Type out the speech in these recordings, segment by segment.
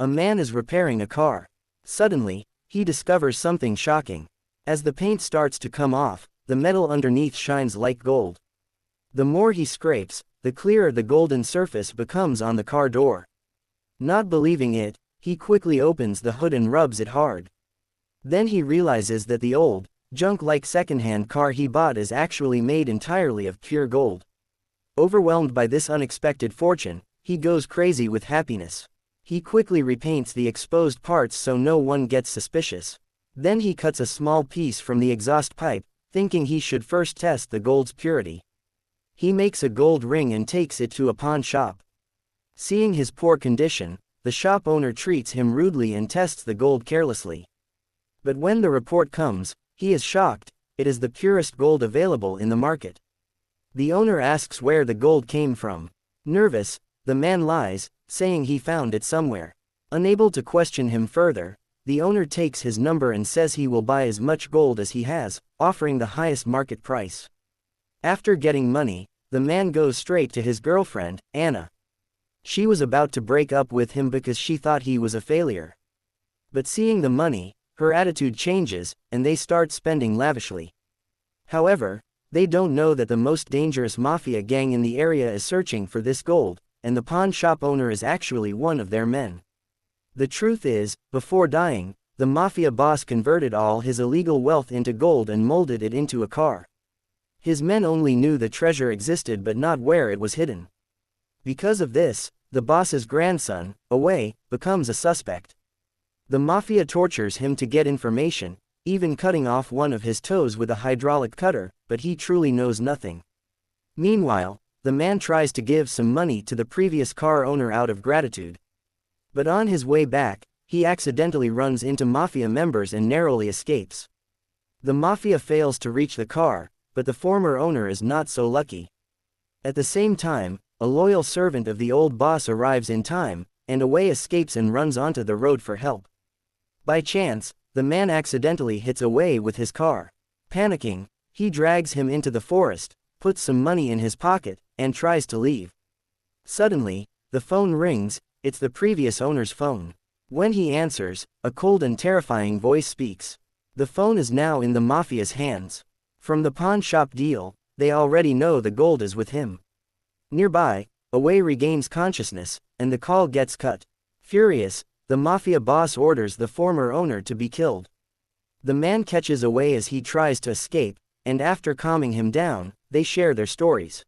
A man is repairing a car. Suddenly, he discovers something shocking. As the paint starts to come off, the metal underneath shines like gold. The more he scrapes, the clearer the golden surface becomes on the car door. Not believing it, he quickly opens the hood and rubs it hard. Then he realizes that the old, junk-like second-hand car he bought is actually made entirely of pure gold. Overwhelmed by this unexpected fortune, he goes crazy with happiness. He quickly repaints the exposed parts so no one gets suspicious. Then he cuts a small piece from the exhaust pipe, thinking he should first test the gold's purity. He makes a gold ring and takes it to a pawn shop. Seeing his poor condition, the shop owner treats him rudely and tests the gold carelessly. But when the report comes, he is shocked. It is the purest gold available in the market. The owner asks where the gold came from. Nervous, the man lies, saying he found it somewhere. Unable to question him further, the owner takes his number and says he will buy as much gold as he has, offering the highest market price. After getting money, the man goes straight to his girlfriend, Anna. She was about to break up with him because she thought he was a failure. But seeing the money, her attitude changes, and they start spending lavishly. However, they don't know that the most dangerous mafia gang in the area is searching for this gold, and the pawn shop owner is actually one of their men. The truth is, before dying, the mafia boss converted all his illegal wealth into gold and molded it into a car. His men only knew the treasure existed but not where it was hidden. Because of this, the boss's grandson, Away, becomes a suspect. The mafia tortures him to get information, even cutting off one of his toes with a hydraulic cutter, but he truly knows nothing. Meanwhile, the man tries to give some money to the previous car owner out of gratitude. But on his way back, he accidentally runs into mafia members and narrowly escapes. The mafia fails to reach the car, but the former owner is not so lucky. At the same time, a loyal servant of the old boss arrives in time, and Away escapes and runs onto the road for help. By chance, the man accidentally hits Away with his car. Panicking, he drags him into the forest, puts some money in his pocket, and tries to leave. Suddenly, the phone rings. It's the previous owner's phone. When he answers, a cold and terrifying voice speaks. The phone is now in the mafia's hands. From the pawn shop deal, they already know the gold is with him. Nearby, Away regains consciousness, and the call gets cut. Furious, the mafia boss orders the former owner to be killed. The man catches Away as he tries to escape, and after calming him down, they share their stories.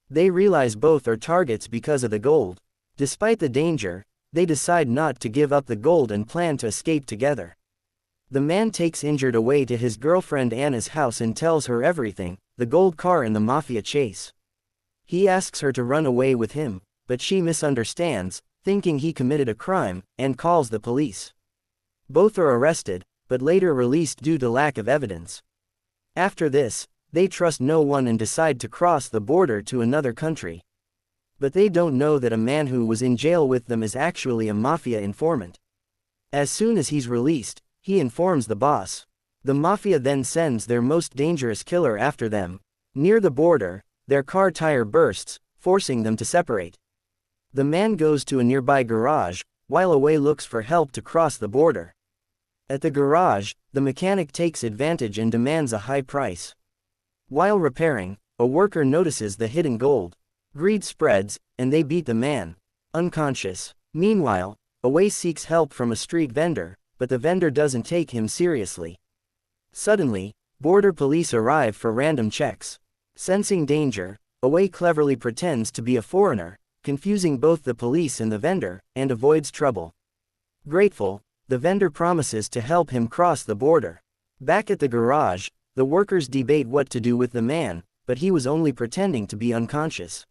They realize both are targets because of the gold. Despite the danger, they decide not to give up the gold and plan to escape together. The man takes injured Away to his girlfriend Anna's house and tells her everything, the gold car and the mafia chase. He asks her to run away with him, but she misunderstands, thinking he committed a crime, and calls the police. Both are arrested, but later released due to lack of evidence. After this, they trust no one and decide to cross the border to another country. But they don't know that a man who was in jail with them is actually a mafia informant. As soon as he's released, he informs the boss. The mafia then sends their most dangerous killer after them. Near the border, their car tire bursts, forcing them to separate. The man goes to a nearby garage, while Away looks for help to cross the border. At the garage, the mechanic takes advantage and demands a high price. While repairing, a worker notices the hidden gold. Greed spreads, and they beat the man unconscious. Meanwhile, Away seeks help from a street vendor, but the vendor doesn't take him seriously. Suddenly, border police arrive for random checks. Sensing danger, Away cleverly pretends to be a foreigner, confusing both the police and the vendor, and avoids trouble. Grateful, the vendor promises to help him cross the border. Back at the garage, the workers debate what to do with the man, but he was only pretending to be unconscious.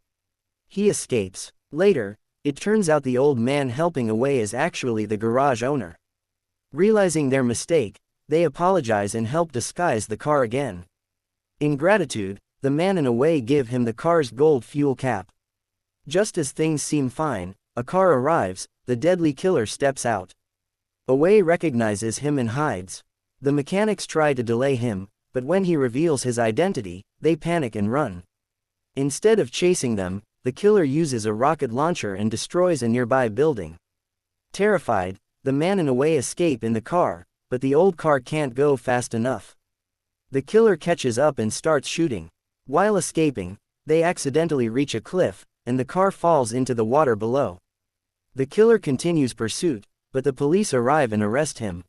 He escapes. Later, it turns out the old man helping Away is actually the garage owner. Realizing their mistake, they apologize and help disguise the car again. In gratitude, the man and Away give him the car's gold fuel cap. Just as things seem fine, a car arrives, the deadly killer steps out. Away recognizes him and hides. The mechanics try to delay him, but when he reveals his identity, they panic and run. Instead of chasing them, the killer uses a rocket launcher and destroys a nearby building. Terrified, the man and away escape in the car, but the old car can't go fast enough. The killer catches up and starts shooting. While escaping, they accidentally reach a cliff, and the car falls into the water below. The killer continues pursuit, but the police arrive and arrest him.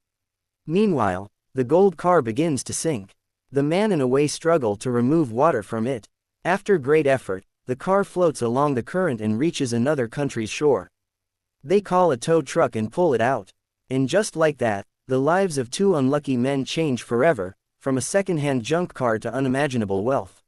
Meanwhile, the gold car begins to sink. The man and away struggle to remove water from it. After great effort, the car floats along the current and reaches another country's shore. They call a tow truck and pull it out. And just like that, the lives of two unlucky men change forever, from a second-hand junk car to unimaginable wealth.